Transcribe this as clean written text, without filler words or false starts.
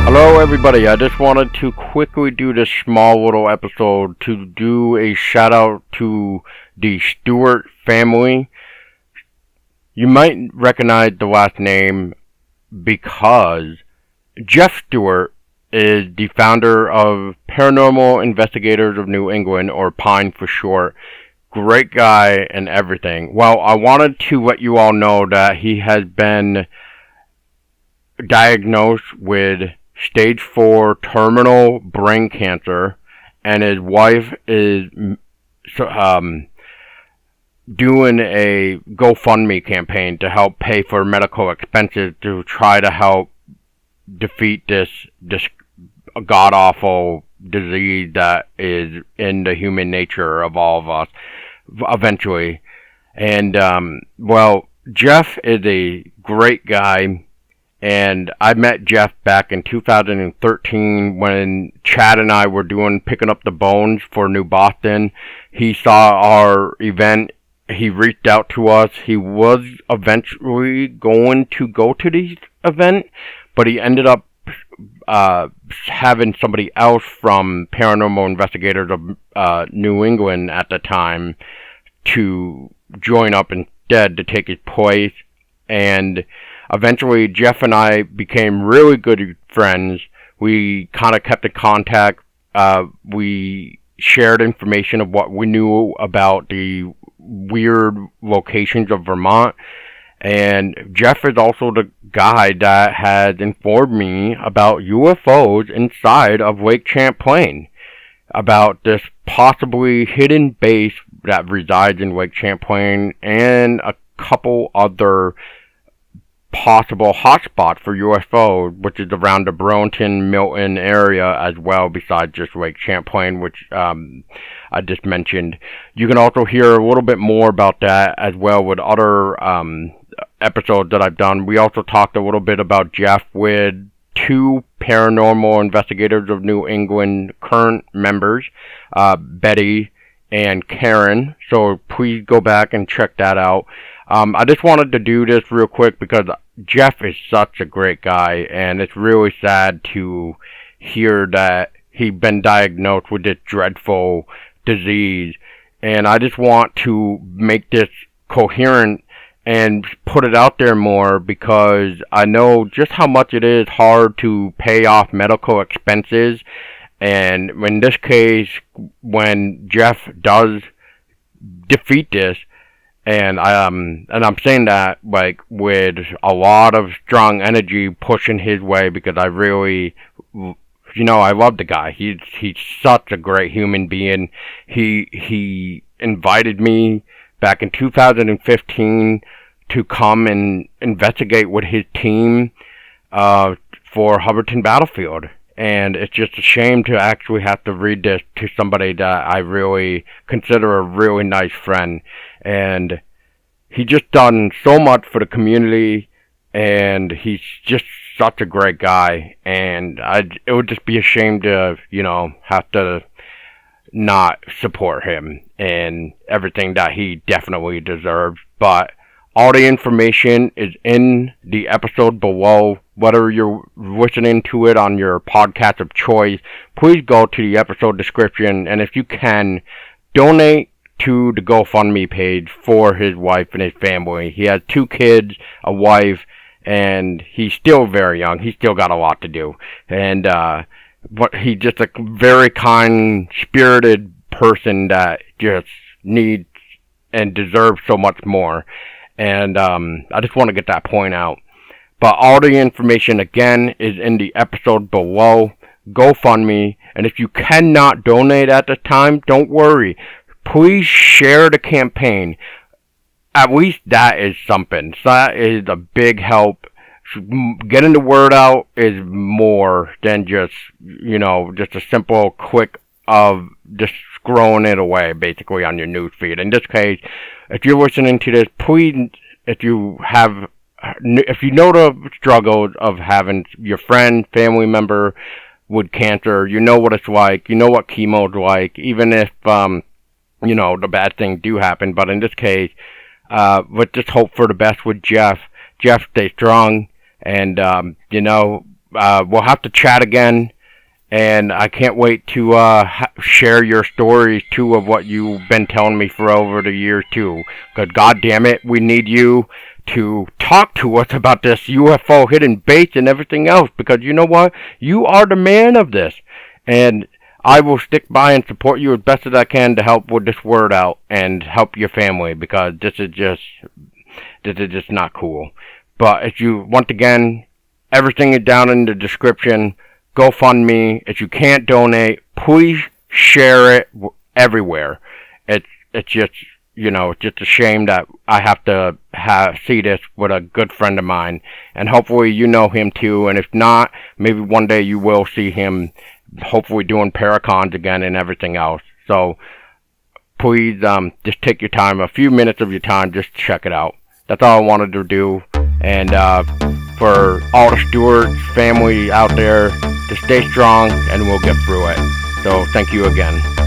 Hello everybody, I just wanted to quickly do this small little episode to do a shout out to the Stewart family. You might recognize the last name because Jeff Stewart is the founder of Paranormal Investigators of New England, or PINE for short. Great guy and everything. Well, I wanted to let you all know that he has been diagnosed with stage 4 terminal brain cancer, and his wife is doing a GoFundMe campaign to help pay for medical expenses to try to help defeat this god-awful disease that is in the human nature of all of us eventually. And, well, Jeff is a great guy. And I met Jeff back in 2013 when Chad and I were picking up the bones for New Boston. He saw our event. He reached out to us. He was eventually going to go to the event, but he ended up having somebody else from Paranormal Investigators of New England at the time to join up instead to take his place. And eventually, Jeff and I became really good friends. We kind of kept in contact. We shared information of what we knew about the weird locations of Vermont. And Jeff is also the guy that has informed me about UFOs inside of Lake Champlain, about this possibly hidden base that resides in Lake Champlain, and a couple other possible hotspots for UFOs, which is around the Burlington, Milton area as well, besides just Lake Champlain, which I just mentioned. You can also hear a little bit more about that as well with other episodes that I've done. We also talked a little bit about Jeff with 2 Paranormal Investigators of New England current members, Betty and Karen, so please go back and check that out. I just wanted to do this real quick because Jeff is such a great guy, and it's really sad to hear that he'd been diagnosed with this dreadful disease. And I just want to make this coherent and put it out there more, because I know just how much it is hard to pay off medical expenses. And in this case, when Jeff does defeat this, and I'm saying that like with a lot of strong energy pushing his way, because I really, I love the guy. He's such a great human being. He invited me back in 2015 to come and investigate with his team for Hubbardton Battlefield. And it's just a shame to actually have to read this to somebody that I really consider a really nice friend. And he's just done so much for the community, and he's just such a great guy. And it would just be a shame to, have to not support him and everything that he definitely deserves. But all the information is in the episode below. Whether you're listening to it on your podcast of choice, please go to the episode description, and if you can, donate to the GoFundMe page for his wife and his family. He has 2 kids, a wife, and he's still very young. He's still got a lot to do. And but he's just a very kind, spirited person that just needs and deserves so much more. And I just want to get that point out. But all the information, again, is in the episode below. GoFundMe. And if you cannot donate at this time, don't worry. Please share the campaign. At least that is something. So that is a big help. Getting the word out is more than just a simple click of just scrolling it away, basically, on your news feed. In this case, if you're listening to this, please, if you know the struggles of having your friend, family member with cancer, you know what it's like, you know what chemo's like, even if, the bad things do happen. But in this case, let's just hope for the best with Jeff. Jeff, stay strong, and, we'll have to chat again. And I can't wait to share your stories too of what you've been telling me for over the years too. Because God damn it, we need you to talk to us about this UFO hidden base and everything else. Because you know what? You are the man of this. And I will stick by and support you as best as I can to help with this word out and help your family. Because this is just not cool. But if you, once again, everything is down in the description. GoFundMe. If you can't donate, please share it everywhere. It's just, it's just a shame that I have to see this with a good friend of mine, and hopefully you know him too. And if not, maybe one day you will see him. Hopefully doing Paracons again and everything else. So please, just take your time, a few minutes of your time, just check it out. That's all I wanted to do. And for all the Stewart family out there, to stay strong, and we'll get through it. So thank you again.